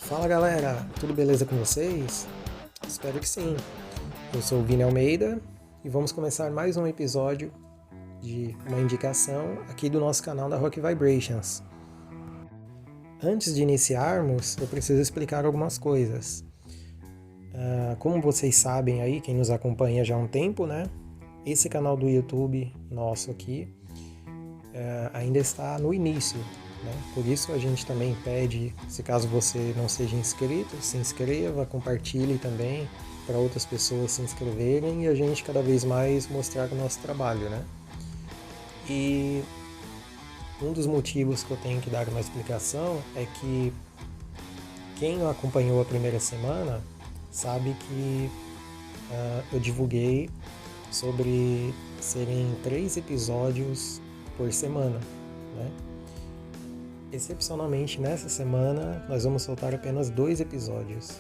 Fala galera, tudo beleza com vocês? Espero que sim. Eu sou o Vini Almeida e vamos começar mais um episódio de uma indicação aqui do nosso canal da Rock Vibrations. Antes de iniciarmos, eu preciso explicar algumas coisas. Como vocês sabem aí, quem nos acompanha já há um tempo, né? Esse canal do YouTube nosso aqui ainda está no início. Por isso a gente também pede, se caso você não seja inscrito, se inscreva, compartilhe também para outras pessoas se inscreverem e a gente cada vez mais mostrar o nosso trabalho, né? E um dos motivos que eu tenho que dar uma explicação é que quem acompanhou a primeira semana sabe que eu divulguei sobre serem 3 episódios por semana, né? Excepcionalmente nessa semana nós vamos soltar apenas 2 episódios,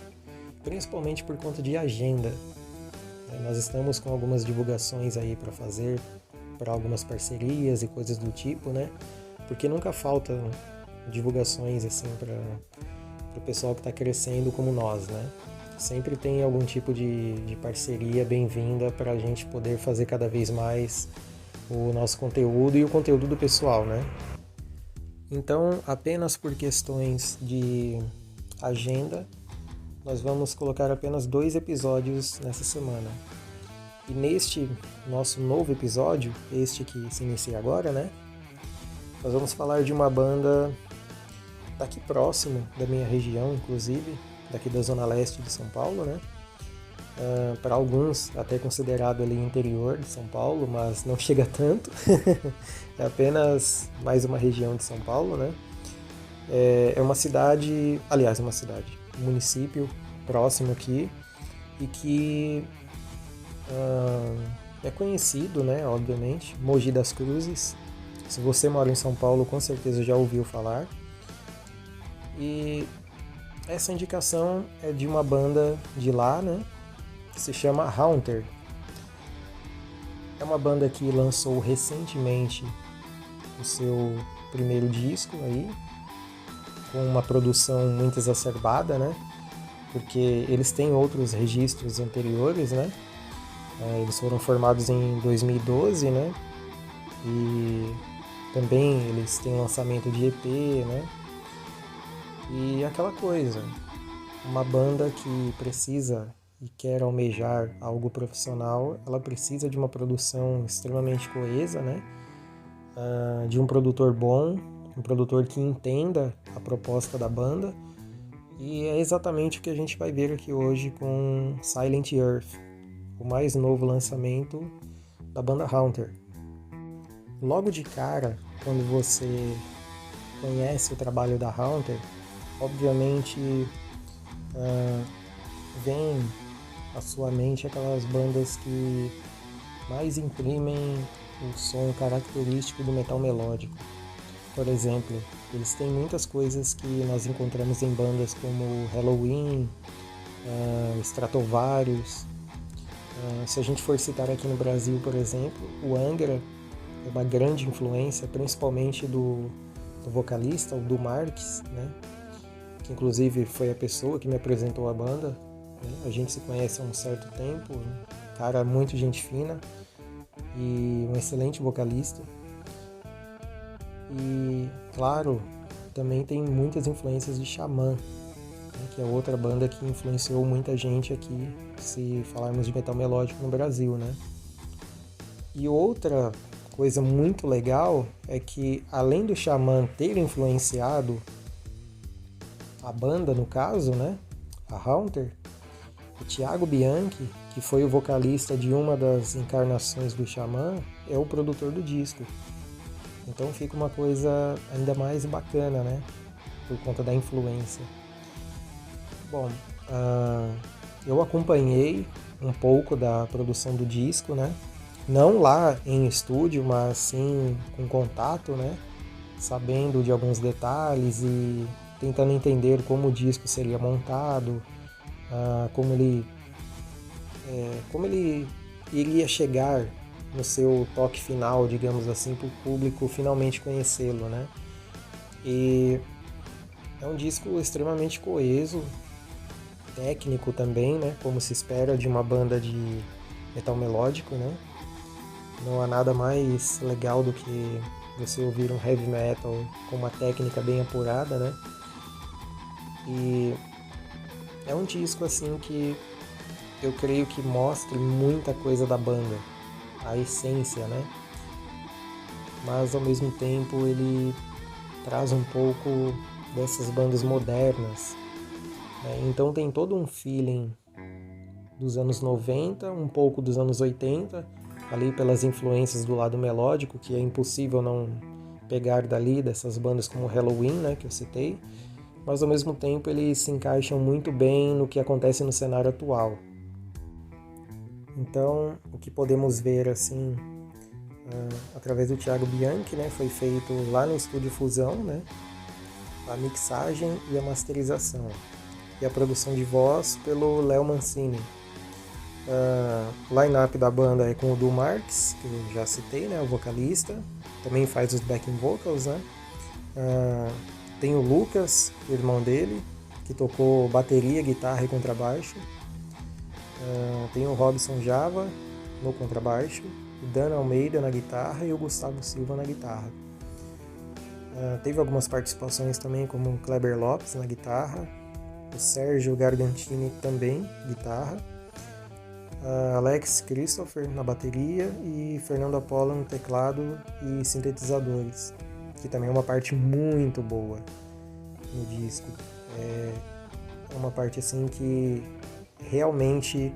principalmente por conta de agenda. Nós estamos com algumas divulgações aí para fazer, para algumas parcerias e coisas do tipo, né? Porque nunca falta divulgações assim para o pessoal que está crescendo como nós, né? Sempre tem algum tipo de parceria bem-vinda para a gente poder fazer cada vez mais o nosso conteúdo e o conteúdo do pessoal, né? Então, apenas por questões de agenda, nós vamos colocar apenas 2 episódios nessa semana. E neste nosso novo episódio, este que se inicia agora, né? Nós vamos falar de uma banda daqui próximo da minha região, inclusive, daqui da Zona Leste de São Paulo, né? Para alguns até considerado ali interior de São Paulo, mas não chega tanto. É apenas mais uma região de São Paulo, né? É uma cidade, aliás, um município próximo aqui e que é conhecido, né? Obviamente, Mogi das Cruzes. Se você mora em São Paulo, com certeza já ouviu falar. E essa indicação é de uma banda de lá, né? Que se chama Haunter. É uma banda que lançou recentemente o seu primeiro disco aí, com uma produção muito exacerbada, né? Porque eles têm outros registros anteriores, né? Eles foram formados em 2012, né? E também eles têm lançamento de EP, né? E aquela coisa, uma banda que precisa e quer almejar algo profissional, ela precisa de uma produção extremamente coesa, né? De um produtor bom, um produtor que entenda a proposta da banda, e é exatamente o que a gente vai ver aqui hoje com Silent Earth, o mais novo lançamento da banda Haunter. Logo de cara, quando você conhece o trabalho da Haunter, obviamente vem à sua mente aquelas bandas que mais imprimem o som característico do metal melódico. Por exemplo, eles têm muitas coisas que nós encontramos em bandas como Helloween, Stratovarius. Se a gente for citar aqui no Brasil, por exemplo, o Angra é uma grande influência, principalmente do vocalista, o Du Marques, né? Que inclusive foi a pessoa que me apresentou a banda, né? A gente se conhece há um certo tempo, cara muito gente fina e um excelente vocalista. E, claro, também tem muitas influências de Xamã, né, que é outra banda que influenciou muita gente aqui, se falarmos de metal melódico no Brasil, né? E outra coisa muito legal é que, além do Xamã ter influenciado a banda, no caso, né, a Haunter, o Thiago Bianchi, que foi o vocalista de uma das encarnações do Xamã, é o produtor do disco. Então fica uma coisa ainda mais bacana, né? Por conta da influência. Bom, eu acompanhei um pouco da produção do disco, né? Não lá em estúdio, mas sim com contato, né? Sabendo de alguns detalhes e tentando entender como o disco seria montado, como ele iria chegar no seu toque final, digamos assim, para o público finalmente conhecê-lo, né? E É um disco extremamente coeso, técnico também, né? Como se espera de uma banda de metal melódico, né? Não há nada mais legal do que você ouvir um heavy metal com uma técnica bem apurada, né? E é um disco assim que eu creio que mostra muita coisa da banda, a essência, né? Mas ao mesmo tempo ele traz um pouco dessas bandas modernas, né? Então tem todo um feeling dos anos 90, um pouco dos anos 80, ali pelas influências do lado melódico, que é impossível não pegar dali, dessas bandas como Halloween, né, que eu citei, mas ao mesmo tempo eles se encaixam muito bem no que acontece no cenário atual. Então, o que podemos ver assim, através do Thiago Bianchi, né, foi feito lá no Estúdio Fusão, né, a mixagem e a masterização, e a produção de voz pelo Léo Mancini. O line-up da banda é com o Du Marques, que eu já citei, né, o vocalista, também faz os backing vocals, né. Tem o Lucas, o irmão dele, que tocou bateria, guitarra e contrabaixo. Tem o Robson Java no contrabaixo, o Dan Almeida na guitarra e o Gustavo Silva na guitarra. Teve algumas participações também, como o Kleber Lopes na guitarra, o Sérgio Gargantini também, guitarra, Alex Christopher na bateria e Fernando Apollo no teclado e sintetizadores, que também é uma parte muito boa no disco. É uma parte assim que realmente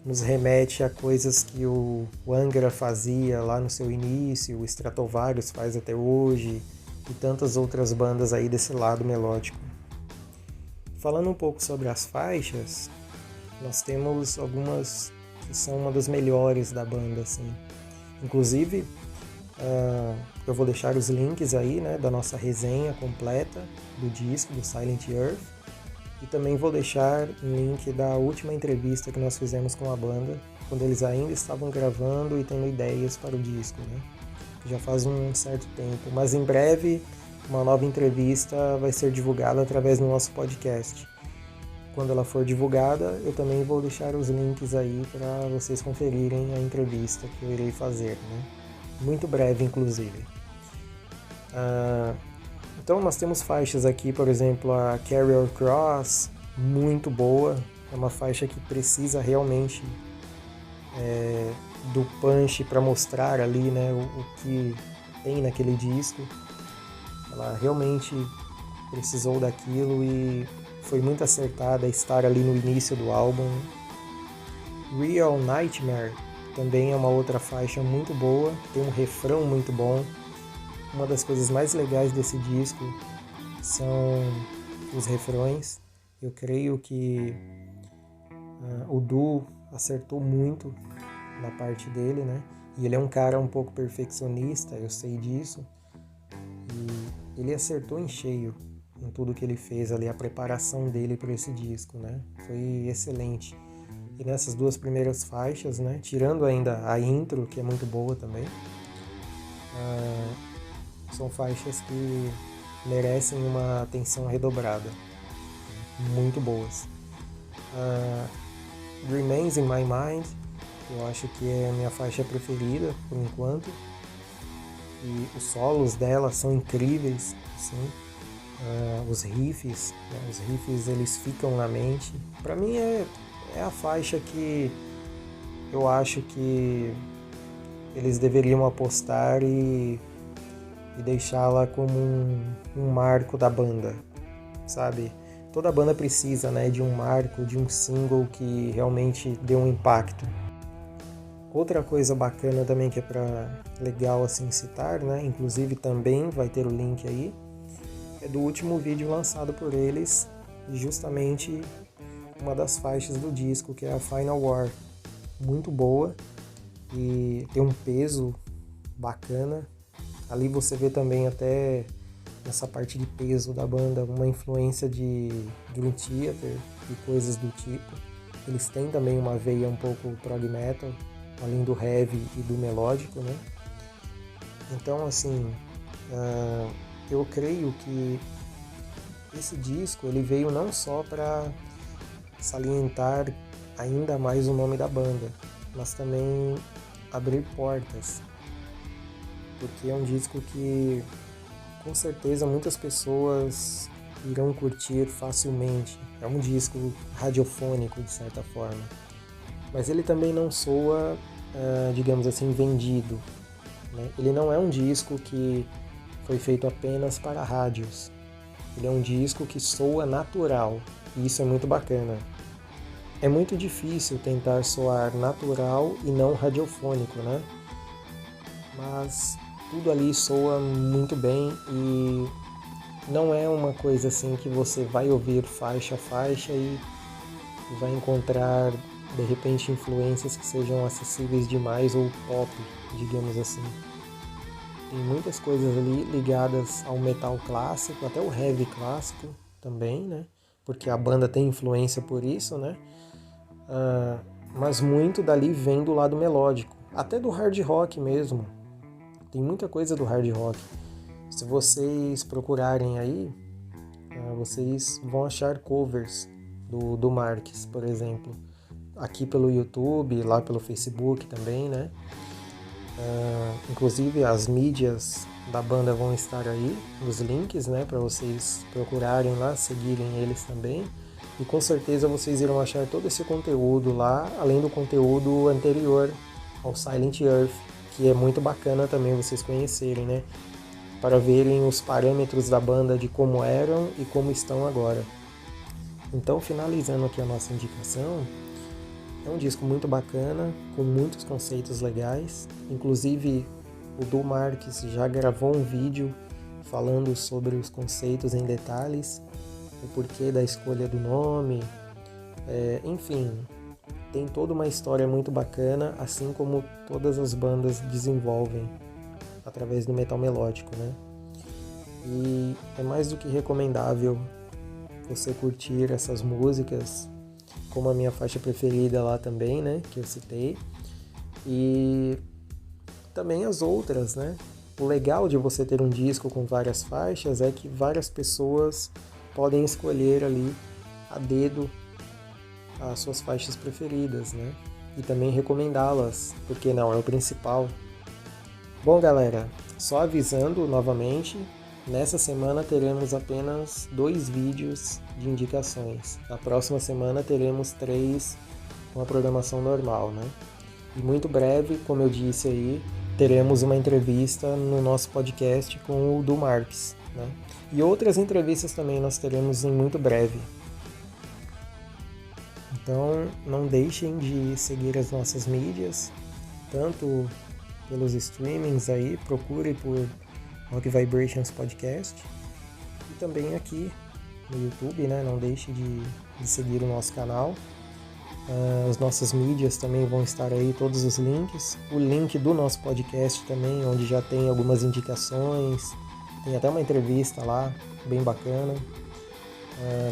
nos remete a coisas que o Angra fazia lá no seu início, o Stratovarius faz até hoje e tantas outras bandas aí desse lado melódico. Falando um pouco sobre as faixas, nós temos algumas que são uma das melhores da banda, assim. Inclusive, eu vou deixar os links aí, né, da nossa resenha completa do disco, do Silent Earth, e também vou deixar um link da última entrevista que nós fizemos com a banda, quando eles ainda estavam gravando e tendo ideias para o disco, né? Já faz um certo tempo, mas em breve uma nova entrevista vai ser divulgada através do nosso podcast. Quando ela for divulgada, eu também vou deixar os links aí para vocês conferirem a entrevista que eu irei fazer, né? Muito breve, inclusive. Então nós temos faixas aqui, por exemplo, a Carrier Cross, muito boa. É uma faixa que precisa realmente do punch para mostrar ali, né, o que tem naquele disco. Ela realmente precisou daquilo e foi muito acertada estar ali no início do álbum. Real Nightmare também é uma outra faixa muito boa, tem um refrão muito bom. Uma das coisas mais legais desse disco são os refrões. Eu creio que o Du acertou muito na parte dele, né? E ele é um cara um pouco perfeccionista, eu sei disso. E ele acertou em cheio em tudo que ele fez ali, a preparação dele para esse disco, né? Foi excelente. E nessas duas primeiras faixas, né? Tirando ainda a intro, que é muito boa também, são faixas que merecem uma atenção redobrada. Muito boas. Remains in My Mind, eu acho que é a minha faixa preferida por enquanto. E os solos dela são incríveis, assim. Os riffs, né? Os riffs eles ficam na mente. Para mim é a faixa que eu acho que eles deveriam apostar e deixá-la como um marco da banda, sabe? Toda banda precisa, né, de um marco, de um single que realmente dê um impacto. Outra coisa bacana também que é legal assim citar, né, inclusive também vai ter o link aí, é do último vídeo lançado por eles, justamente uma das faixas do disco, que é a Final War. Muito boa e tem um peso bacana. Ali você vê também até nessa parte de peso da banda uma influência de Dream Theater e coisas do tipo. Eles têm também uma veia um pouco prog metal, além do heavy e do melódico, né? Então, assim, eu creio que esse disco ele veio não só para salientar ainda mais o nome da banda, mas também abrir portas, porque é um disco que com certeza muitas pessoas irão curtir facilmente. É um disco radiofônico de certa forma, mas ele também não soa, digamos assim, vendido, né? Ele não é um disco que foi feito apenas para rádios. Ele é um disco que soa natural, e isso é muito bacana. É muito difícil tentar soar natural e não radiofônico, né? Mas tudo ali soa muito bem e não é uma coisa assim que você vai ouvir faixa a faixa e vai encontrar de repente influências que sejam acessíveis demais ou pop, digamos assim. Tem muitas coisas ali ligadas ao metal clássico, até o heavy clássico também, né? Porque a banda tem influência por isso, né? Mas muito dali vem do lado melódico, até do hard rock mesmo. Tem muita coisa do hard rock. Se vocês procurarem aí, vocês vão achar covers do Marques, por exemplo. Aqui pelo YouTube, lá pelo Facebook também, né? Inclusive as mídias da banda vão estar aí, nos links, né? Para vocês procurarem lá, seguirem eles também. E com certeza vocês irão achar todo esse conteúdo lá, além do conteúdo anterior ao Silent Earth, que é muito bacana também vocês conhecerem, né? Para verem os parâmetros da banda de como eram e como estão agora. Então, finalizando aqui a nossa indicação, é um disco muito bacana, com muitos conceitos legais. Inclusive, o Du Marques já gravou um vídeo falando sobre os conceitos em detalhes, o porquê da escolha do nome, enfim, tem toda uma história muito bacana, assim como todas as bandas desenvolvem através do metal melódico, né? E é mais do que recomendável você curtir essas músicas, como a minha faixa preferida lá também, né, que eu citei, e também as outras, né? O legal de você ter um disco com várias faixas é que várias pessoas podem escolher ali a dedo as suas faixas preferidas, né? E também recomendá-las, porque não, é o principal. Bom, galera, só avisando novamente, nessa semana teremos apenas 2 vídeos de indicações. Na próxima semana teremos 3 com a programação normal, né? E muito breve, como eu disse aí, teremos uma entrevista no nosso podcast com o Du Marques, né? E outras entrevistas também nós teremos em muito breve. Então, não deixem de seguir as nossas mídias, tanto pelos streamings aí, procure por Rock Vibrations Podcast, e também aqui no YouTube, né? Não deixe de seguir o nosso canal. As nossas mídias também vão estar aí, todos os links. O link do nosso podcast também, onde já tem algumas indicações, tem até uma entrevista lá, bem bacana.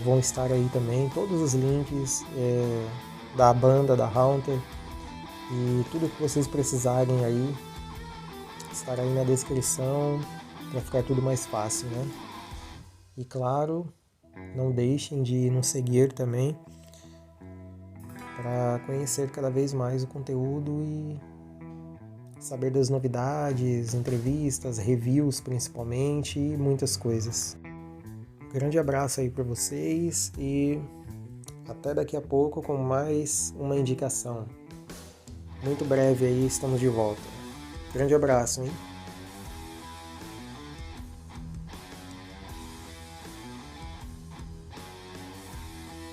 Vão estar aí também todos os links da banda, da Haunter, e tudo que vocês precisarem aí estará aí na descrição para ficar tudo mais fácil, né? E claro, não deixem de nos seguir também para conhecer cada vez mais o conteúdo e saber das novidades, entrevistas, reviews principalmente e muitas coisas. Grande abraço aí para vocês e até daqui a pouco com mais uma indicação. Muito breve aí estamos de volta. Grande abraço, hein?